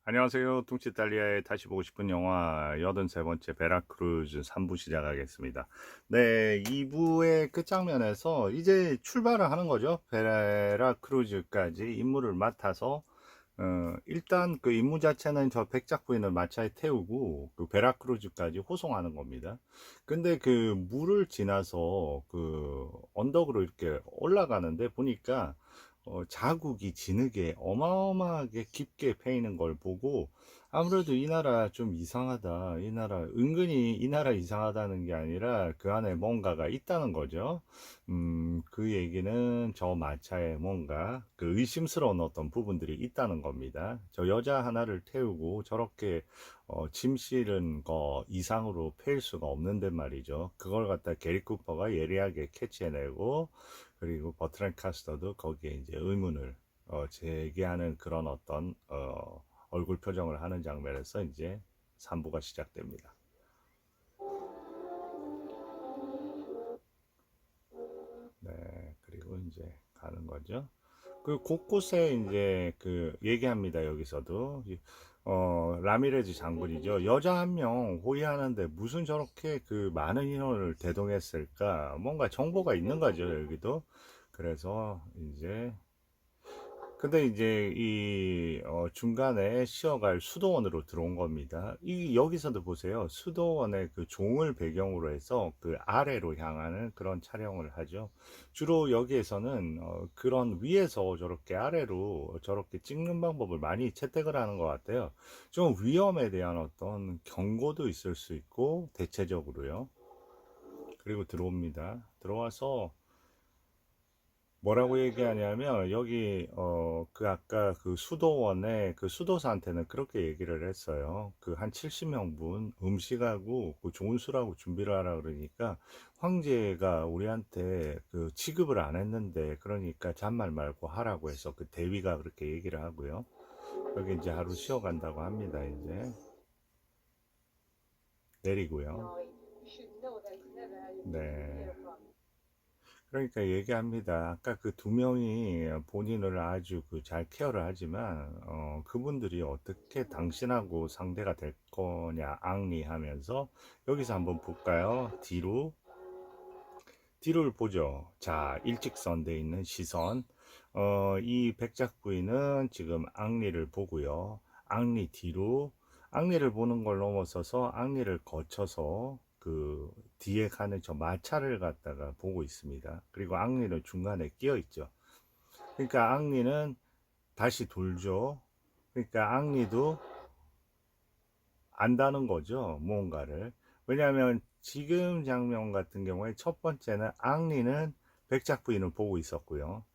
안녕하세요. 뚱치 이탈리아에 다시 보고 싶은 영화 83번째 베라크루즈 3부 시작하겠습니다. 네, 2부의 끝장면에서 이제 출발을 하는 거죠. 베라크루즈까지 임무를 맡아서 일단 그 임무 자체는 저 백작 부인을 마차에 태우고 그 베라크루즈까지 호송하는 겁니다. 근데 그 물을 지나서 그 언덕으로 이렇게 올라가는데 보니까 자국이 진흙에 어마어마하게 깊게 패이는 걸 보고 아무래도 이 나라 좀 이상하다. 이 나라 은근히 이 나라 이상하다는 게 아니라 그 안에 뭔가가 있다는 거죠. 그 얘기는 저 마차에 뭔가 그 의심스러운 어떤 부분들이 있다는 겁니다. 저 여자 하나를 태우고 저렇게 짐 실은 거 이상으로 패일 수가 없는데 말이죠. 그걸 갖다 게리 쿠퍼가 예리하게 캐치해내고 그리고 버트랜 카스터도 거기에 이제 의문을 제기하는 그런 어떤 얼굴 표정을 하는 장면에서 이제 3부가 시작됩니다. 네, 그리고 이제 가는 거죠. 그 곳곳에 이제 그 얘기합니다. 여기서도 라미레즈 장군이죠. 여자 한 명 호위하는데 무슨 저렇게 그 많은 인원을 대동했을까? 뭔가 정보가 있는 거죠. 여기도. 그래서 이제 근데 이제 이 중간에 쉬어갈 수도원으로 들어온 겁니다. 이 여기서도 보세요. 수도원의 그 종을 배경으로 해서 그 아래로 향하는 그런 촬영을 하죠. 주로 여기에서는 그런 위에서 저렇게 아래로 저렇게 찍는 방법을 많이 채택을 하는 것 같아요. 좀 위험에 대한 어떤 경고도 있을 수 있고 대체적으로요. 그리고 들어옵니다. 들어와서 뭐라고 얘기하냐면 여기 그 아까 그 수도원의 그 수도사한테는 그렇게 얘기를 했어요. 그 한 70명분 음식하고 그 좋은 술하고 준비를 하라 그러니까 황제가 우리한테 그 취급을 안 했는데 그러니까 잔말 말고 하라고 해서 그 대위가 그렇게 얘기를 하고요. 여기 이제 하루 쉬어간다고 합니다. 이제 내리고요. 네. 그러니까 얘기합니다. 아까 그 두 명이 본인을 아주 그 잘 케어를 하지만 그분들이 어떻게 당신하고 상대가 될 거냐 앙리하면서 여기서 한번 볼까요? 뒤를 보죠. 자, 일직선돼 있는 시선. 이 백작 부인은 지금 앙리를 보고요. 앙리 뒤로 앙리를 보는 걸 넘어서서 앙리를 거쳐서 그 뒤에 가는 저 마차를 갖다가 보고 있습니다. 그리고 앙리는 중간에 끼어 있죠. 그러니까 앙리는 다시 돌죠. 그러니까 앙리도 안다는 거죠. 무언가를. 왜냐하면 지금 장면 같은 경우에 첫 번째는 앙리는 백작 부인을 보고 있었고요.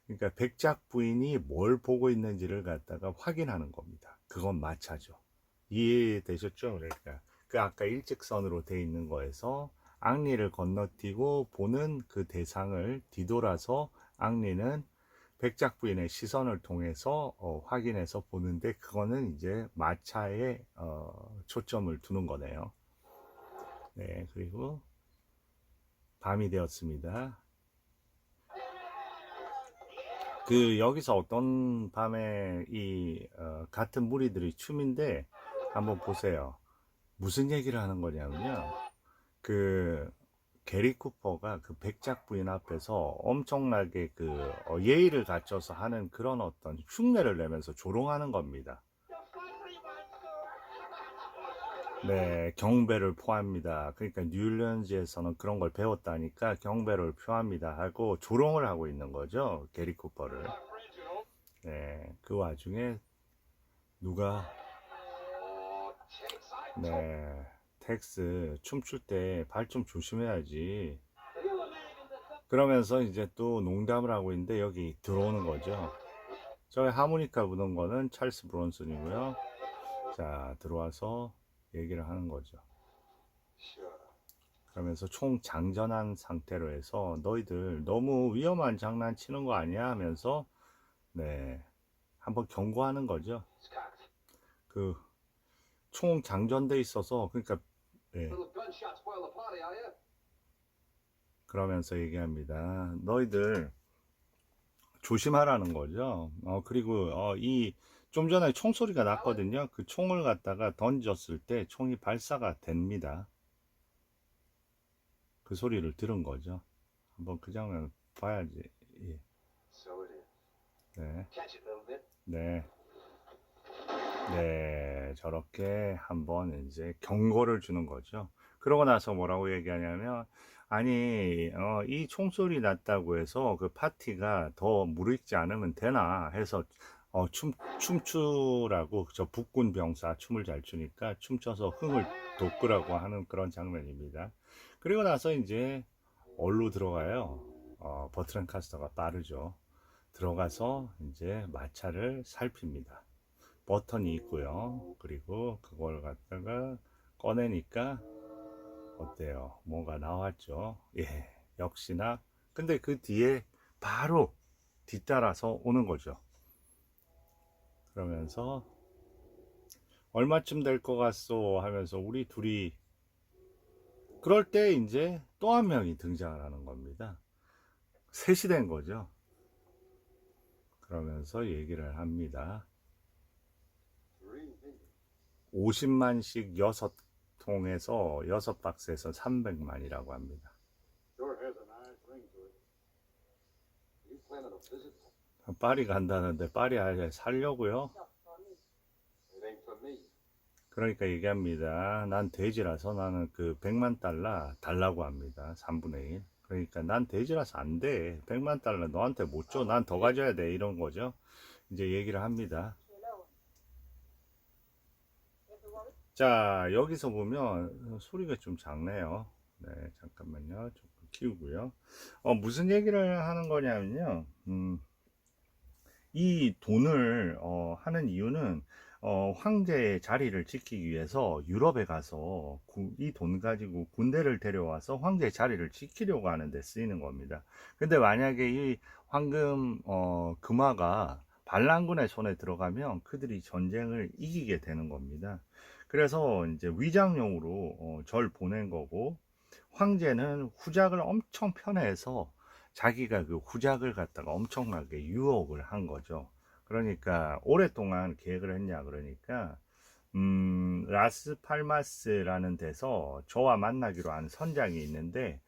그러니까 백작 부인이 뭘 보고 있는지를 갖다가 확인하는 겁니다. 그건 마차죠. 이해되셨죠? 그러니까 그 아까 일직선으로 돼 있는 거에서 앙리를 건너뛰고 보는 그 대상을 뒤돌아서 앙리는 백작 부인의 시선을 통해서 확인해서 보는데 그거는 이제 마차에 초점을 두는 거네요. 네, 그리고 밤이 되었습니다. 그 여기서 어떤 밤에 이 같은 무리들이 춤인데 한번 보세요. 무슨 얘기를 하는 거냐면요. 그 게리 쿠퍼가 그 백작 부인 앞에서 엄청나게 그 예의를 갖춰서 하는 그런 어떤 흉내를 내면서 조롱하는 겁니다. 네, 경배를 표합니다. 그러니까 뉴올리언즈에서는 그런 걸 배웠다니까 경배를 표합니다 하고 조롱을 하고 있는 거죠. 게리 쿠퍼를. 네, 그 와중에 누가 네, 텍스 춤출 때 발 좀 조심해야지. 그러면서 이제 또 농담을 하고 있는데 여기 들어오는 거죠. 저기 하모니카 부는 거는 찰스 브론슨이고요. 자, 들어와서 얘기를 하는 거죠. 그러면서 총 장전한 상태로 해서 너희들 너무 위험한 장난 치는 거 아니야 하면서 네, 한번 경고하는 거죠. 그 총 장전돼 있어서 그러니까 네, 그러면서 얘기합니다. 너희들 조심하라는 거죠. 그리고 이 좀 전에 총소리가 났거든요. 그 총을 갖다가 던졌을 때 총이 발사가 됩니다. 그 소리를 들은 거죠. 한번 그 장면 봐야지. 예. 네. 네. 네. 저렇게 한번 이제 경고를 주는 거죠. 그러고 나서 뭐라고 얘기하냐면, 아니, 이 총소리 났다고 해서 그 파티가 더 무르익지 않으면 되나 해서, 춤추라고, 저 북군 병사 춤을 잘 추니까 춤춰서 흥을 돋구라고 하는 그런 장면입니다. 그리고 나서 이제 얼로 들어가요. 버트렌 카스터가 빠르죠. 들어가서 이제 마차를 살핍니다. 버튼이 있고요. 그리고 그걸 갖다가 꺼내니까 어때요? 뭐가 나왔죠? 예, 역시나. 근데 그 뒤에 바로 뒤따라서 오는 거죠. 그러면서 얼마쯤 될 것 같소 하면서 우리 둘이, 그럴 때 이제 또 한 명이 등장을 하는 겁니다. 셋이 된 거죠. 그러면서 얘기를 합니다. 50만씩 6통에서 6박스에서 300만이라고 합니다. 파리 간다는데 파리 아예 살려고요? 그러니까 얘기합니다. 난 돼지라서 나는 그 100만 달러 달라고 합니다. 3분의 1. 그러니까 난 돼지라서 안 돼. 100만 달러 너한테 못 줘. 난 더 가져야 돼. 이런 거죠. 이제 얘기를 합니다. 자, 여기서 보면 소리가 좀 작네요. 네, 잠깐만요. 조금 키우고요. 무슨 얘기를 하는 거냐면요. 이 돈을 하는 이유는 황제의 자리를 지키기 위해서 유럽에 가서 이 돈 가지고 군대를 데려와서 황제의 자리를 지키려고 하는데 쓰이는 겁니다. 근데 만약에 이 황금 금화가 반란군의 손에 들어가면 그들이 전쟁을 이기게 되는 겁니다. 그래서 이제 위장용으로 절 보낸 거고, 황제는 후작을 엄청 편해서 자기가 그 후작을 갖다가 엄청나게 유혹을 한 거죠. 그러니까 오랫동안 계획을 했냐 그러니까 라스팔마스라는 데서 저와 만나기로 한 선장이 있는데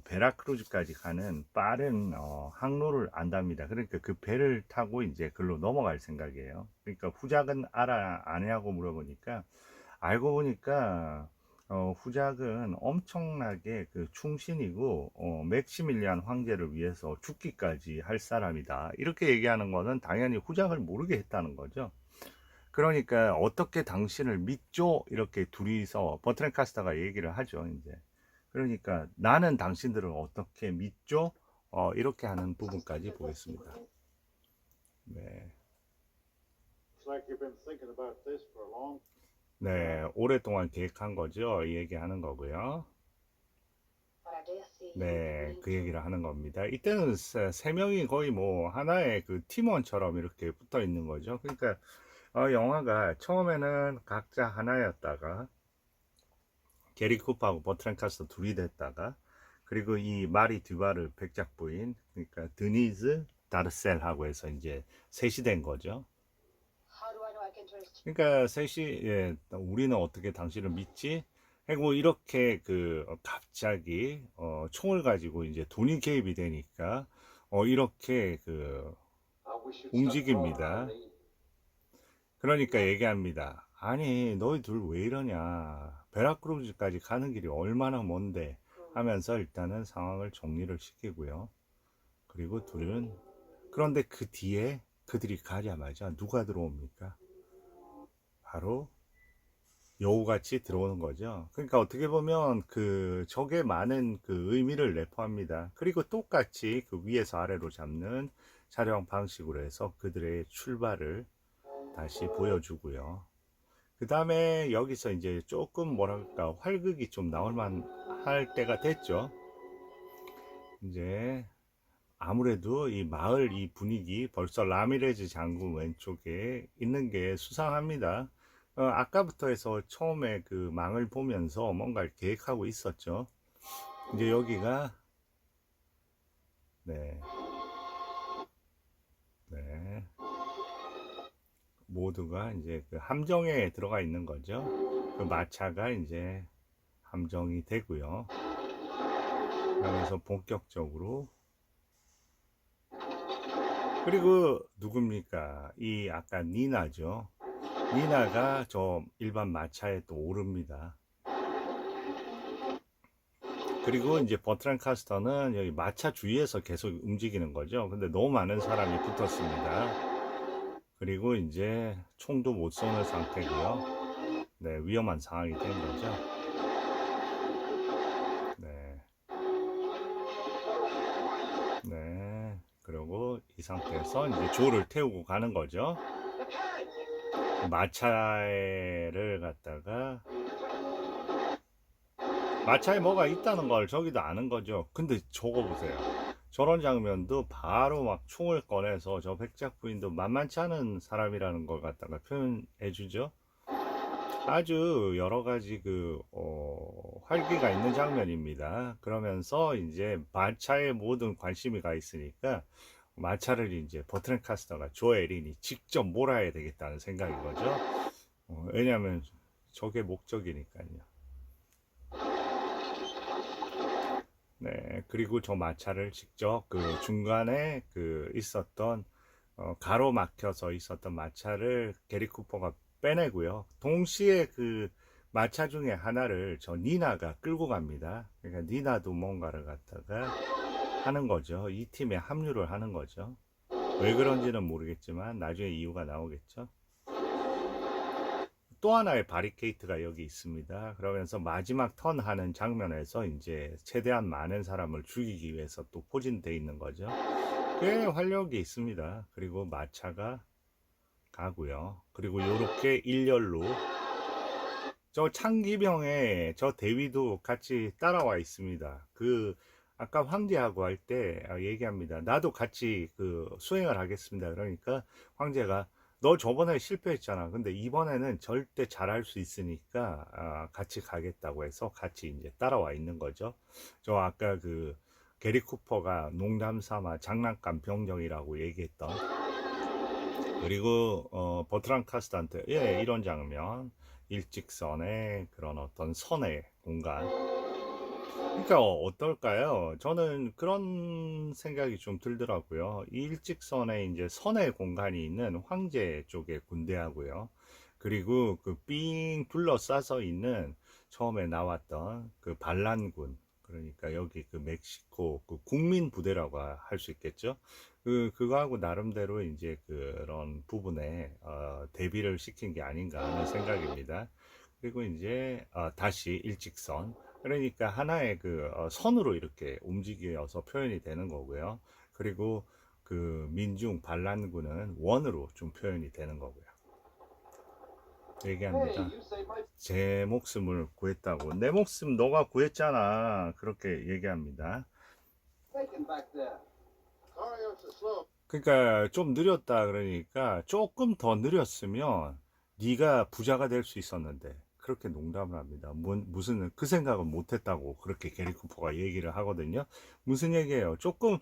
베라크루즈까지 가는 빠른 항로를 안답니다. 그러니까 그 배를 타고 이제 글로 넘어갈 생각이에요. 그러니까 후작은 알아 아냐고 물어보니까, 알고 보니까 후작은 엄청나게 그 충신이고 맥시밀리안 황제를 위해서 죽기까지 할 사람이다. 이렇게 얘기하는 거는 당연히 후작을 모르게 했다는 거죠. 그러니까 어떻게 당신을 믿죠? 이렇게 둘이서 버트렌 카스터가 얘기를 하죠. 이제 그러니까 나는 당신들을 어떻게 믿죠? 이렇게 하는 부분까지 보겠습니다. 네. 네, 오랫동안 계획한 거죠. 이 얘기하는 거고요. 네, 그 얘기를 하는 겁니다. 이때는 세 명이 거의 뭐 하나의 그 팀원처럼 이렇게 붙어 있는 거죠. 그러니까 영화가 처음에는 각자 하나였다가 게리 쿠퍼하고 버트렌 카스터 둘이 됐다가, 그리고 이 마리 듀바르 백작 부인, 그러니까 드니즈 다르셀하고 해서 이제 셋이 된 거죠. 그러니까 셋이, 예, 우리는 어떻게 당신을 믿지? 하고 이렇게 그 갑자기 총을 가지고 이제 돈이 개입이 되니까 이렇게 그 움직입니다. 그러니까 얘기합니다. 아니 너희 둘 왜 이러냐, 베라크루즈까지 가는 길이 얼마나 먼데 하면서 일단은 상황을 정리를 시키고요. 그리고 둘은, 그런데 그 뒤에 그들이 가자마자 누가 들어옵니까? 바로 여우같이 들어오는 거죠. 그러니까 어떻게 보면 그 적의 많은 그 의미를 내포합니다. 그리고 똑같이 그 위에서 아래로 잡는 촬영 방식으로 해서 그들의 출발을 다시 보여주고요. 그 다음에 여기서 이제 조금 뭐랄까 활극이 좀 나올만 할 때가 됐죠. 이제 아무래도 이 마을 이 분위기, 벌써 라미레즈 장군 왼쪽에 있는 게 수상합니다. 아까부터 해서 처음에 그 망을 보면서 뭔가를 계획하고 있었죠. 이제 여기가, 네, 네, 모두가 이제 그 함정에 들어가 있는 거죠. 그 마차가 이제 함정이 되고요. 그러면서 본격적으로, 그리고 누굽니까? 이 아까 니나죠. 니나가 저 일반 마차에 또 오릅니다. 그리고 이제 버트란 카스터는 여기 마차 주위에서 계속 움직이는 거죠. 근데 너무 많은 사람이 붙었습니다. 그리고 이제 총도 못 쏘는 상태고요. 네, 위험한 상황이 된 거죠. 네. 네. 그리고 이 상태에서 이제 조를 태우고 가는 거죠. 마차를 갖다가, 마차에 뭐가 있다는 걸 저기도 아는 거죠. 근데 저거 보세요. 저런 장면도 바로 막 총을 꺼내서 저 백작 부인도 만만치 않은 사람이라는 걸 갖다가 표현해 주죠. 아주 여러 가지 활기가 있는 장면입니다. 그러면서 이제 마차에 모든 관심이 가 있으니까 마차를 이제 버트렌 카스터가 조엘린이 직접 몰아야 되겠다는 생각인 거죠. 왜냐하면 저게 목적이니까요. 네, 그리고 저 마차를 직접 그 중간에 그 있었던 가로막혀서 있었던 마차를 게리 쿠퍼가 빼내고요. 동시에 그 마차 중에 하나를 저 니나가 끌고 갑니다. 그러니까 니나도 뭔가를 갖다가 하는 거죠. 이 팀에 합류를 하는 거죠. 왜 그런지는 모르겠지만 나중에 이유가 나오겠죠. 또 하나의 바리케이트가 여기 있습니다. 그러면서 마지막 턴 하는 장면에서 이제 최대한 많은 사람을 죽이기 위해서 또 포진되어 있는 거죠. 꽤 활력이 있습니다. 그리고 마차가 가고요. 그리고 이렇게 일렬로 저 창기병에 저 대위도 같이 따라와 있습니다. 그 아까 황제하고 할 때 얘기합니다. 나도 같이 그 수행을 하겠습니다. 그러니까 황제가 너 저번에 실패했잖아. 근데 이번에는 절대 잘할 수 있으니까 같이 가겠다고 해서 같이 이제 따라와 있는 거죠. 저 아까 그 게리 쿠퍼가 농담 삼아 장난감 병정이라고 얘기했던, 그리고 버트람 카스트한테 이런 장면, 일직선의 그런 어떤 선의 공간. 그러니까 어떨까요? 저는 그런 생각이 좀 들더라고요. 이 일직선에 이제 선의 공간이 있는 황제 쪽의 군대하고요. 그리고 그 삥 둘러싸서 있는 처음에 나왔던 그 반란군. 그러니까 여기 그 멕시코 그 국민 부대라고 할 수 있겠죠. 그거하고 나름대로 이제 그런 부분에 대비를 시킨 게 아닌가 하는 생각입니다. 그리고 이제 다시 일직선. 그러니까 하나의 선으로 이렇게 움직여서 표현이 되는 거고요. 그리고 그 민중 반란군은 원으로 좀 표현이 되는 거고요. 얘기합니다. 제 목숨을 구했다고. 내 목숨 너가 구했잖아. 그렇게 얘기합니다. 그러니까 좀 느렸다 그러니까 조금 더 느렸으면 네가 부자가 될 수 있었는데, 그렇게 농담을 합니다. 무슨 그 생각은 못했다고 그렇게 게리 쿠퍼가 얘기를 하거든요. 무슨 얘기예요? 조금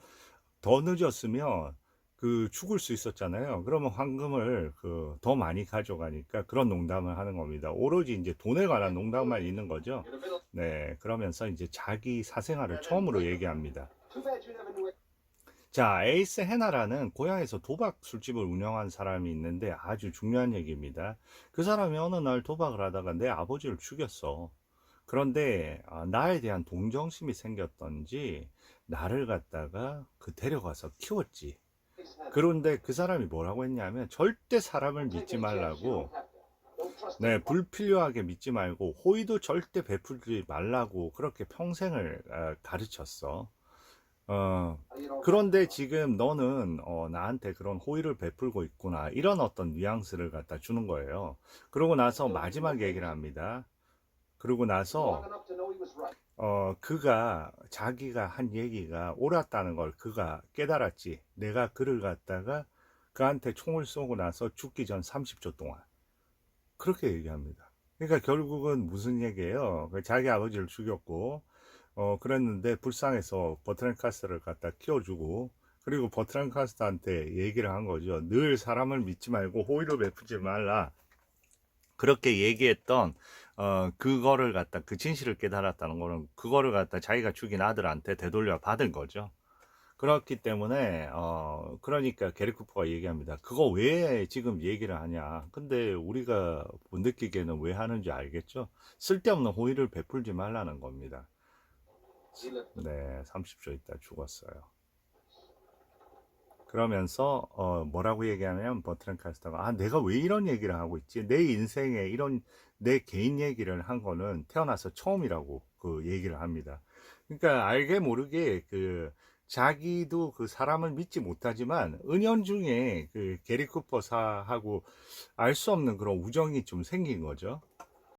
더 늦었으면 그 죽을 수 있었잖아요. 그러면 황금을 더 많이 가져가니까 그런 농담을 하는 겁니다. 오로지 이제 돈에 관한 농담만 있는 거죠. 네, 그러면서 이제 자기 사생활을 처음으로 얘기합니다. 자, 에이스 헤나라는 고향에서 도박 술집을 운영한 사람이 있는데 아주 중요한 얘기입니다. 그 사람이 어느 날 도박을 하다가 내 아버지를 죽였어. 그런데 나에 대한 동정심이 생겼던지 나를 갖다가 데려가서 키웠지. 그런데 그 사람이 뭐라고 했냐면 절대 사람을 믿지 말라고, 네, 불필요하게 믿지 말고 호의도 절대 베풀지 말라고 그렇게 평생을 가르쳤어. 그런데 지금 너는 나한테 그런 호의를 베풀고 있구나, 이런 어떤 뉘앙스를 갖다 주는 거예요. 그러고 나서 마지막 얘기를 합니다. 그러고 나서 그가 자기가 한 얘기가 옳았다는 걸 그가 깨달았지. 내가 그를 갖다가 그한테 총을 쏘고 나서 죽기 전 30초 동안 그렇게 얘기합니다. 그러니까 결국은 무슨 얘기예요? 자기 아버지를 죽였고 그랬는데 불쌍해서 버트렌 카스를 갖다 키워주고, 그리고 버트란 카스터한테 얘기를 한 거죠. 늘 사람을 믿지 말고 호의를 베푸지 말라. 그렇게 얘기했던 그거를 갖다 그 진실을 깨달았다는 거는 그거를 갖다 자기가 죽인 아들한테 되돌려 받은 거죠. 그렇기 때문에 그러니까 게리 쿠퍼가 얘기합니다. 그거 왜 지금 얘기를 하냐. 근데 우리가 못 느끼기에는 왜 하는지 알겠죠? 쓸데없는 호의를 베풀지 말라는 겁니다. 네, 30초 있다 죽었어요. 그러면서 뭐라고 얘기하냐면 버트런 카스터가 내가 왜 이런 얘기를 하고 있지? 내 인생에 이런 내 개인 얘기를 한 거는 태어나서 처음이라고 그 얘기를 합니다. 그러니까 알게 모르게 그 자기도 그 사람을 믿지 못하지만 은연중에 그 게리 쿠퍼사하고 알 수 없는 그런 우정이 좀 생긴 거죠.